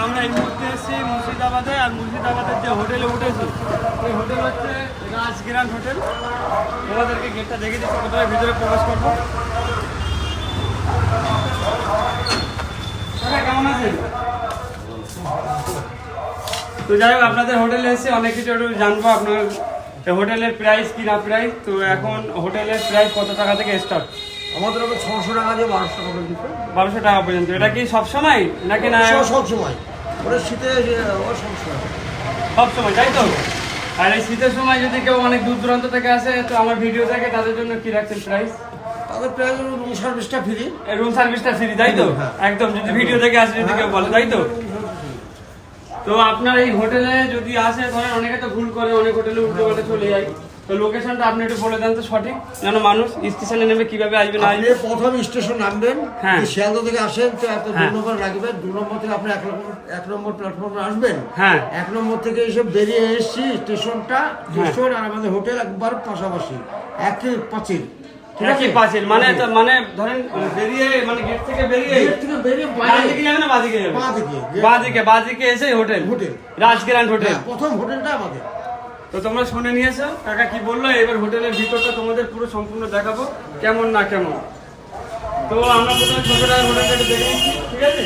আমরা এই মুহূর্তে এসেছি মুর্শিদাবাদে, আর মুর্শিদাবাদের যে হোটেলে উঠেছি ওই হোটেল হচ্ছে রাজ গ্র্যান্ড হোটেল। তোমাদেরকে গেটটা দেখে দিচ্ছি, কোথায় ভিতরে প্রবেশ করবো। কেমন আছেন? তো যাই হোক, আপনাদের হোটেলে এসে অনেক কিছু একটু জানবো। আপনার হোটেলের প্রাইস কি না প্রাইস, তো এখন হোটেলের প্রাইস কত টাকা থেকে স্টার্ট? আমাদের ওটা 600 টাকা দিয়ে 1200 টাকা পর্যন্ত। 1200 টাকা পর্যন্ত। এটা কি সবসময় নাকি না? সব সময়, ওটা শীতে সব সময়। সব সময়, তাই তো? আর এই শীতের সময় যদি কেউ অনেক দূর দূরান্ত থেকে আসে, তো আমার ভিডিও দেখে, তাদের জন্য কি রাখছেন প্রাইস? তাদের প্রাইস রুম সার্ভিসটা ফ্রি। রুম সার্ভিসটা ফ্রি, তাই তো? একদম, যদি ভিডিও দেখে আসে, যদি কেউ বলে, তাই তো? তো আপনার এই হোটেলে যদি আসে, ধরেন অনেকে তো ভুল করে, অনেক হোটেলে উল্টো পাল্টা চলে যায়, তো লোকেশনটা আপনি একটু বলে দেন তো সঠিক, যেন মানুষ স্টেশনে নেমে কিভাবে আসবে না আসবে। প্রথম স্টেশন নামবেন, হ্যাঁ। শিয়ালদা থেকে আসেন তো একটা 2 নম্বর রাখবেন। 2 নম্বর থেকে আপনি 1 নম্বর প্ল্যাটফর্মে আসবেন। হ্যাঁ। 1 নম্বর থেকে এসে বেরিয়ে এসেছি স্টেশনটা, স্টেশন আর আমাদের হোটেল একবার পাশাপাশি, একই পাঁচিল। একই পাঁচিল, মানে মানে ধরেন বেরিয়ে, মানে গেট থেকে বেরিয়ে বাঁদিকে যাবে না বাঁদিকে যাবে? বাঁদিকে এসে হোটেল রাজ গ্র্যান্ড হোটেল, প্রথম হোটেলটা আমাদের। তো তোমরা শুনে নিয়েছো কাকা কি বললো। এবার হোটেলের ভিতরটা তোমাদের পুরো সম্পূর্ণ দেখাবো, কেমন না কেমন। তো আমরা প্রথমে ছোটটা হোটেলটা একটু দেখে নিচ্ছি, ঠিক আছে?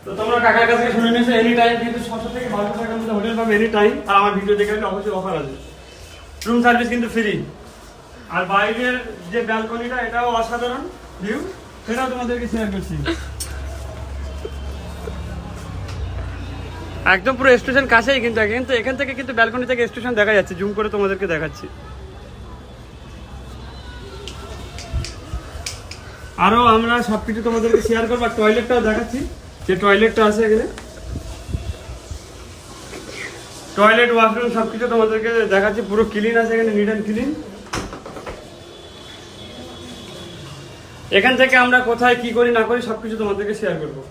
তো তোমরা কাকার কাছে শুনে নিয়েছো, এনি টাইম কিন্তু 600 থেকে 1200 টাকার মধ্যে হোটেল পাবে এনি টাইম। আর আমার ভিডিও দেখে অবশ্যই অফার আছে, রুম সার্ভিস কিন্তু ফ্রি। আর বাইরের যে ব্যালকনিটা, এটাও অসাধারণ ভিউ, সেটাও তোমাদেরকে শেয়ার করছি। একদম পুরো স্টেশন কাছেই কিন্তু, এখান থেকে কিন্তু ব্যালকনি থেকে স্টেশন দেখা যাচ্ছে। জুম করে তোমাদেরকে দেখাচ্ছি। আরো আমরা সবকিছু তোমাদেরকে শেয়ার করবো। আর টয়লেটটাও দেখাচ্ছি, যে টয়লেটটা আছে এখানে, টয়লেট ওয়াশরুম সবকিছু তোমাদেরকে দেখাচ্ছি। পুরো ক্লিন আছে এখানে, নিট অ্যান্ড ক্লিন। এখান থেকে আমরা কোথায় কি করি না করি সবকিছু তোমাদেরকে শেয়ার করবো।